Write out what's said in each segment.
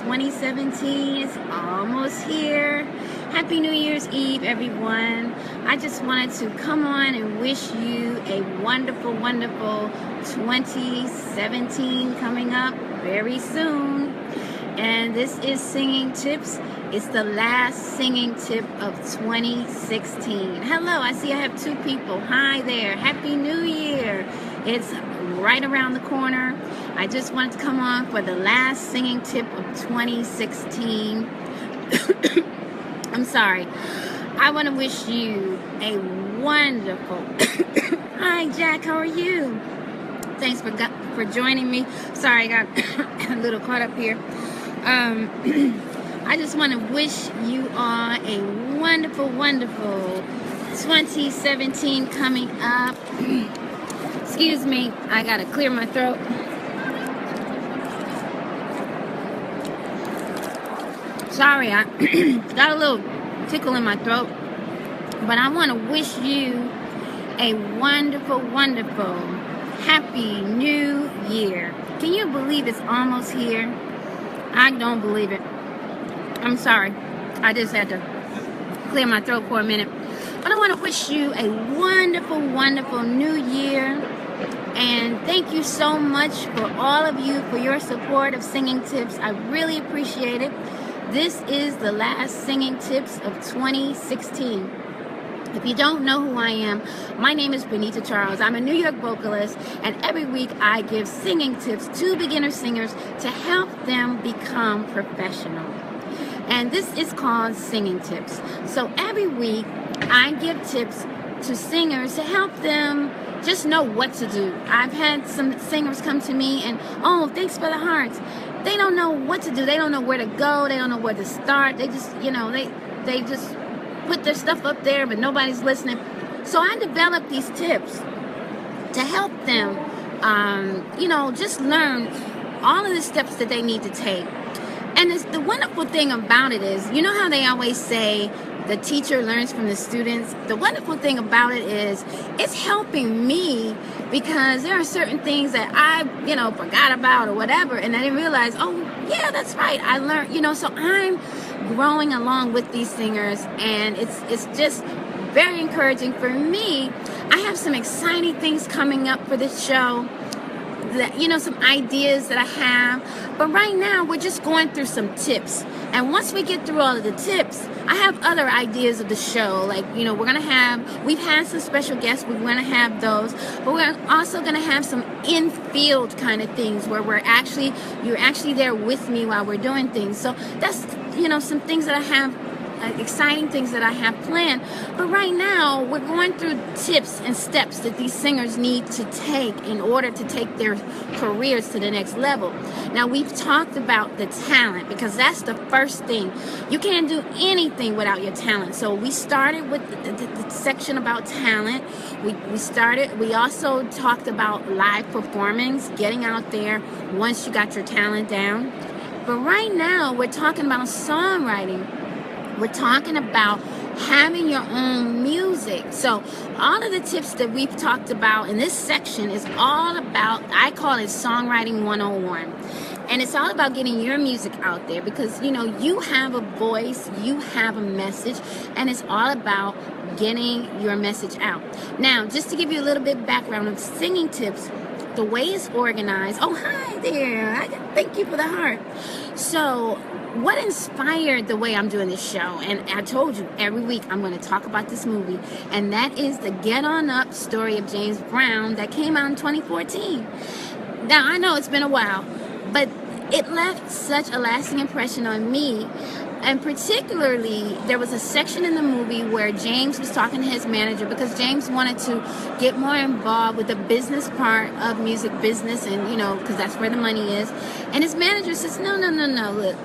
2017 is almost here. Happy New Year's Eve, everyone. I just wanted to come on and wish you a wonderful, wonderful 2017 coming up very soon. And this is Singing Tips. It's the last singing tip of 2016. Hello, I see I have two people. Hi there. Happy New Year. It's right around the corner. I just wanted to come on for the last singing tip of 2016. I'm sorry. I want to wish you a wonderful... Hi, Jack. How are you? Thanks for joining me. Sorry, I got a little caught up here. I just want to wish you all a wonderful, wonderful 2017 coming up. Excuse me, I gotta clear my throat. Sorry, I got a little tickle in my throat. But I want to wish you a wonderful, wonderful, happy new year. Can you believe it's almost here? I don't believe it. I'm sorry. I just had to clear my throat for a minute. But I want to wish you a wonderful, wonderful new year. And thank you so much for all of you for your support of Singing Tips. I really appreciate it. This is the last Singing Tips of 2016. If you don't know who I am, my name is Benita Charles. I'm a New York vocalist, and every week I give singing tips to beginner singers to help them become professional. And this is called Singing Tips. So every week I give tips to singers to help them just know what to do. I've had some singers come to me and, oh, thanks for the hearts. They don't know what to do. They don't know where to go. They don't know where to start. They just, they just put their stuff up there, but nobody's listening. So I developed these tips to help them, just learn all of the steps that they need to take. And the wonderful thing about it is, you know how they always say the teacher learns from the students? The wonderful thing about it is it's helping me because there are certain things that I, forgot about or whatever, and I didn't realize, oh, yeah, that's right. I learned, so I'm growing along with these singers, and it's just very encouraging for me. I have some exciting things coming up for this show. That, some ideas that I have, but right now we're just going through some tips, and once we get through all of the tips, I have other ideas of the show, like, we've had some special guests, we're going to have those, but we're also going to have some in-field kind of things where you're actually there with me while we're doing things. So that's, some things that I have, exciting things that I have planned. But right now we're going through tips and steps that these singers need to take in order to take their careers to the next level. Now, we've talked about the talent because that's the first thing. You can't do anything without your talent. So we started with the section about talent. We also talked about live performance, getting out there once you got your talent down. But right now we're talking about songwriting. We're talking about having your own music. So all of the tips that we've talked about in this section is all about, I call it Songwriting 101. And it's all about getting your music out there because, you have a voice, you have a message, and it's all about getting your message out. Now, just to give you a little bit of background of Singing Tips, the way it's organized. Oh, hi there. Thank you for the heart. So what inspired the way I'm doing this show? And I told you, every week I'm going to talk about this movie, and that is the Get On Up story of James Brown that came out in 2014. Now, I know it's been a while, but it left such a lasting impression on me. And particularly, there was a section in the movie where James was talking to his manager because James wanted to get more involved with the business part of music business, and, because that's where the money is. And his manager says, no, look,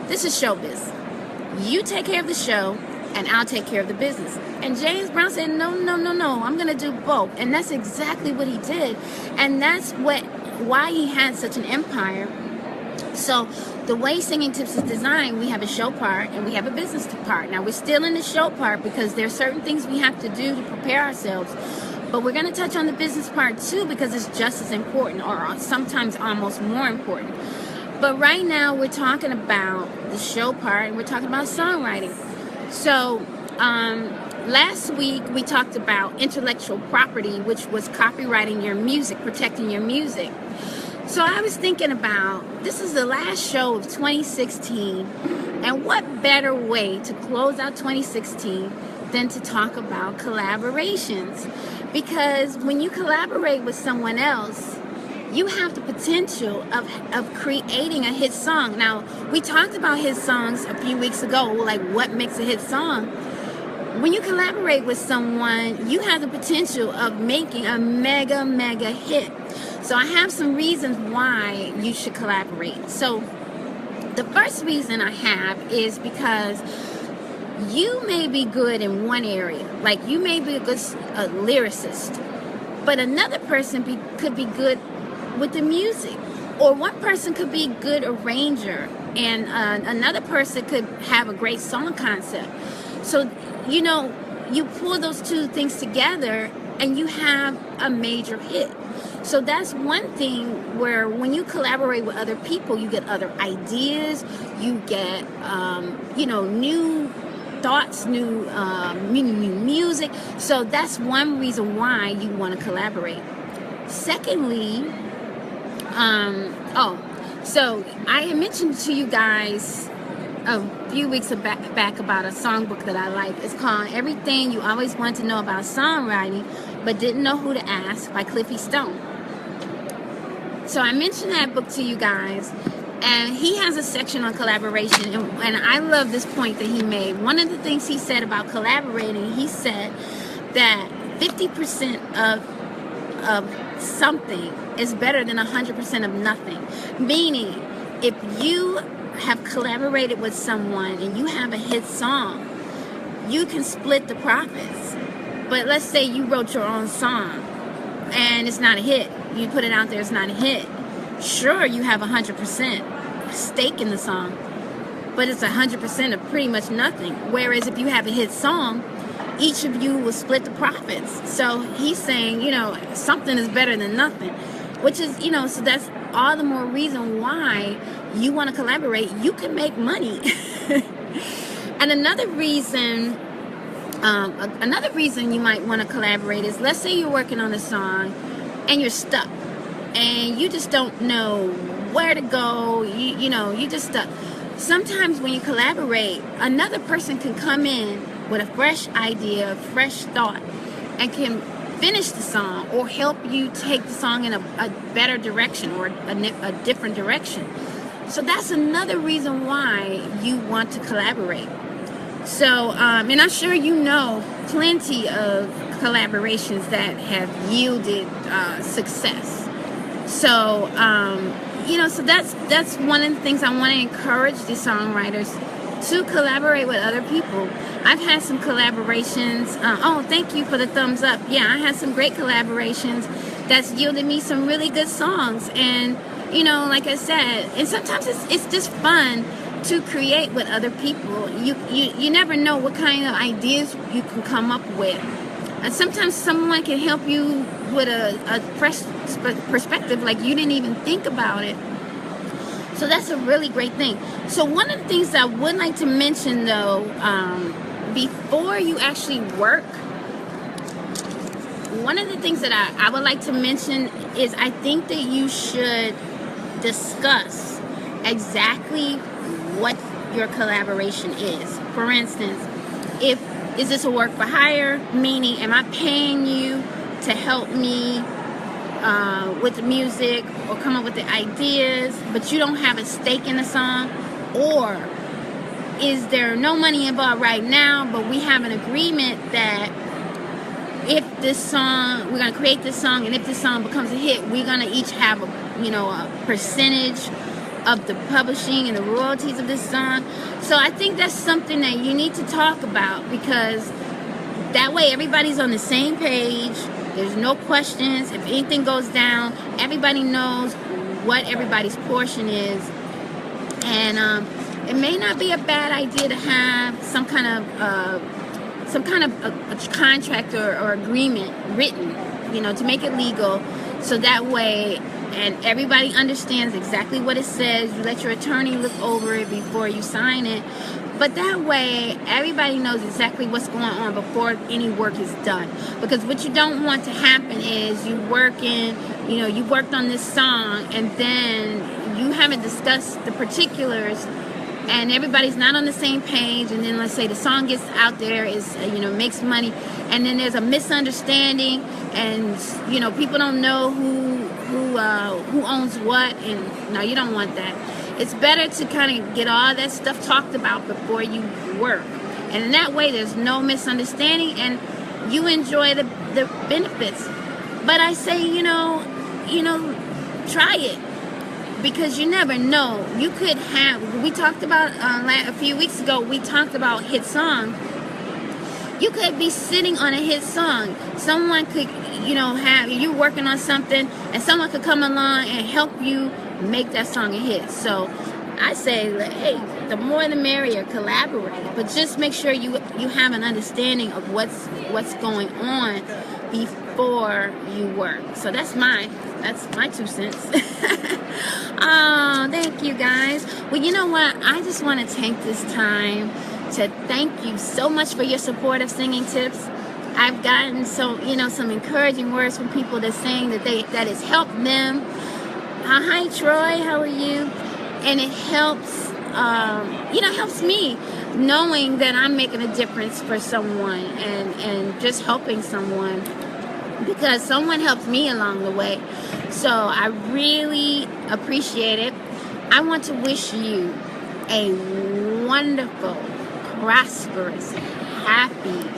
this is showbiz. You take care of the show, and I'll take care of the business. And James Brown said, no, I'm going to do both. And that's exactly what he did. And that's why he had such an empire. So the way Singing Tips is designed, we have a show part and we have a business part. Now, we're still in the show part because there are certain things we have to do to prepare ourselves. But we're going to touch on the business part too because it's just as important, or sometimes almost more important. But right now we're talking about the show part, and we're talking about songwriting. So last week we talked about intellectual property, which was copywriting your music, protecting your music. So I was thinking about, this is the last show of 2016, and what better way to close out 2016 than to talk about collaborations? Because when you collaborate with someone else, you have the potential of creating a hit song. Now, we talked about hit songs a few weeks ago, like what makes a hit song. When you collaborate with someone, you have the potential of making a mega hit. So I have some reasons why you should collaborate. So the first reason I have is because you may be good in one area. Like, you may be a good lyricist, but another person could be good with the music. Or one person could be a good arranger, and another person could have a great song concept. So, you pull those two things together and you have a major hit. So that's one thing where when you collaborate with other people, you get other ideas, you get, new thoughts, new music. So that's one reason why you want to collaborate. Secondly, so I had mentioned to you guys a few weeks back about a songbook that I like. It's called Everything You Always Wanted to Know About Songwriting But Didn't Know Who to Ask by Cliffy Stone. So I mentioned that book to you guys, and he has a section on collaboration, and I love this point that he made. One of the things he said about collaborating, he said that 50% of something is better than 100% of nothing. Meaning, if you have collaborated with someone and you have a hit song, you can split the profits. But let's say you wrote your own song and it's not a hit. You put it out there, it's not a hit. Sure, you have 100% stake in the song, but it's 100% of pretty much nothing. Whereas if you have a hit song, each of you will split the profits. So he's saying, something is better than nothing, which is, so that's all the more reason why you want to collaborate. You can make money. And another reason you might want to collaborate is, let's say you're working on a song and you're stuck and you just don't know where to go. You just stuck. Sometimes when you collaborate, another person can come in with a fresh idea, fresh thought, and can finish the song or help you take the song in a better direction or a different direction. So that's another reason why you want to collaborate. So, and I'm sure you know plenty of collaborations that have yielded success. So, so that's one of the things I want to encourage the songwriters to collaborate with other people. I've had some collaborations. Thank you for the thumbs up. Yeah, I had some great collaborations that's yielded me some really good songs. And, like I said, and sometimes it's just fun to create with other people. You never know what kind of ideas you can come up with. And sometimes someone can help you with a fresh perspective, like you didn't even think about it. So that's a really great thing. So one of the things that I would like to mention, though, before you actually work, one of the things that I would like to mention is I think that you should discuss exactly what your collaboration is. For instance, is this a work for hire? Meaning, am I paying you to help me with the music or come up with the ideas, but you don't have a stake in the song? Or is there no money involved right now, but we have an agreement that if this song, we're going to create this song, and if this song becomes a hit, we're going to each have a percentage of the publishing and the royalties of this song. So I think that's something that you need to talk about, because that way everybody's on the same page. There's no questions. If anything goes down, everybody knows what everybody's portion is. And it may not be a bad idea to have some kind of a contract or agreement written, to make it legal, so that way and everybody understands exactly what it says. You let your attorney look over it before you sign it. But that way, everybody knows exactly what's going on before any work is done. Because what you don't want to happen is you worked on this song, and then you haven't discussed the particulars, and everybody's not on the same page, and then let's say the song gets out there, makes money, and then there's a misunderstanding, and people don't know who owns what, and no, you don't want that. It's better to kind of get all that stuff talked about before you work, and in that way there's no misunderstanding, and you enjoy the benefits. But I say, try it. Because you never know. You could have, we talked about a few weeks ago, we talked about hit song. You could be sitting on a hit song. Someone could, you're working on something, and someone could come along and help you make that song a hit. So I say, hey, the more the merrier, collaborate. But just make sure you have an understanding of what's going on before you work. So that's my 2 cents. Oh, thank you guys. Well, you know what? I just want to take this time to thank you so much for your support of Singing Tips. I've gotten some encouraging words from people that saying that it's helped them. Hi Troy, how are you? And it helps, helps me knowing that I'm making a difference for someone and just helping someone, because someone helped me along the way. So I really appreciate it. I want to wish you a wonderful, prosperous, happy,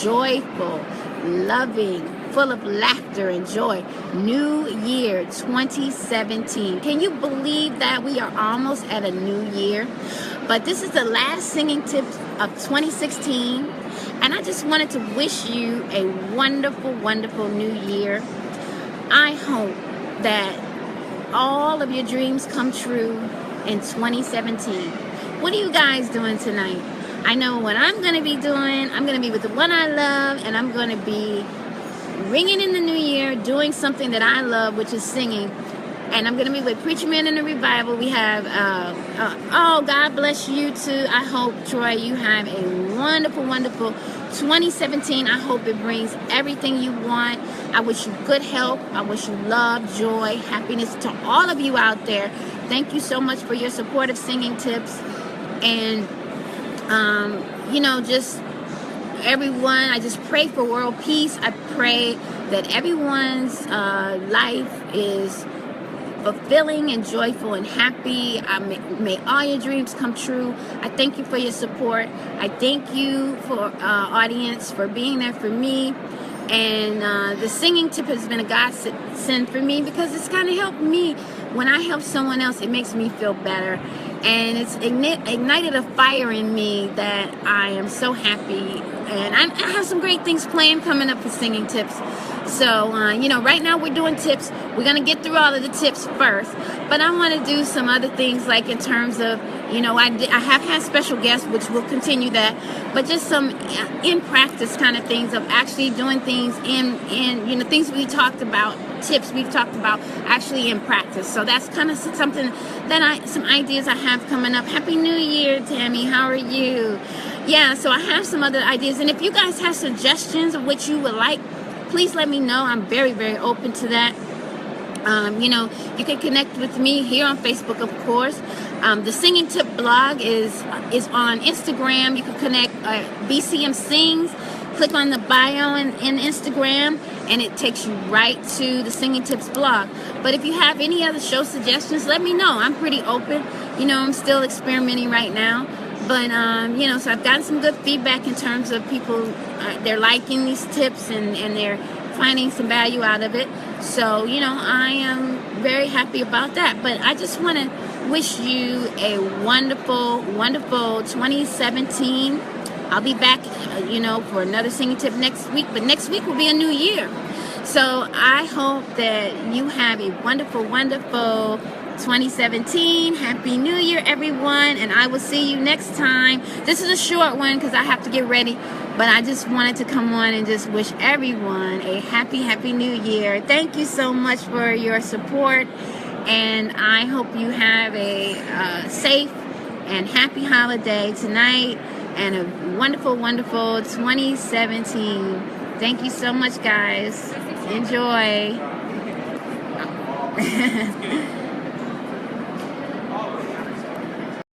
joyful, loving, full of laughter and joy New Year 2017. Can you believe that we are almost at a new year? But this is the last Singing Tips of 2016, and I just wanted to wish you a wonderful, wonderful new year. I hope that all of your dreams come true in 2017. What are you guys doing tonight? I know what I'm going to be doing. I'm going to be with the one I love, and I'm going to be ringing in the new year, doing something that I love, which is singing. And I'm going to be with Preacher Man in the Revival. We have, God bless you too. I hope, Troy, you have a wonderful, wonderful 2017. I hope it brings everything you want. I wish you good health. I wish you love, joy, happiness to all of you out there. Thank you so much for your support of Singing Tips. And, just everyone, I just pray for world peace. I pray that everyone's life is fulfilling and joyful and happy. May all your dreams come true. I thank you for your support. I thank you for audience for being there for me. And the Singing Tip has been a godsend for me, because it's kind of helped me. When I help someone else, it makes me feel better. And it's ignited a fire in me that I am so happy. And I have some great things planned coming up for Singing Tips. So, right now we're doing tips. We're going to get through all of the tips first. But I want to do some other things, like in terms of, I have had special guests, which will continue that. But just some in practice kind of things of actually doing things in things we talked about, tips we've talked about actually in practice. So that's kind of something that some ideas I have coming up. Happy New Year, Tammy. How are you? Yeah, so I have some other ideas. And if you guys have suggestions of what you would like, please let me know. I'm very, very open to that. You can connect with me here on Facebook, of course. The Singing Tip blog is on Instagram. You can connect BCM Sings. Click on the bio in Instagram, and it takes you right to the Singing Tips blog. But if you have any other show suggestions, let me know. I'm pretty open. I'm still experimenting right now. But, so I've gotten some good feedback in terms of people, they're liking these tips and they're finding some value out of it. So, I am very happy about that. But I just want to wish you a wonderful, wonderful 2017. I'll be back, for another Singing Tip next week. But next week will be a new year. So I hope that you have a wonderful, wonderful 2017. Happy New Year, everyone, and I will see you next time. This is a short one because I have to get ready, but I just wanted to come on and just wish everyone a happy New Year. Thank you so much for your support, and I hope you have a safe and happy holiday tonight and a wonderful 2017. Thank you so much, guys. Enjoy.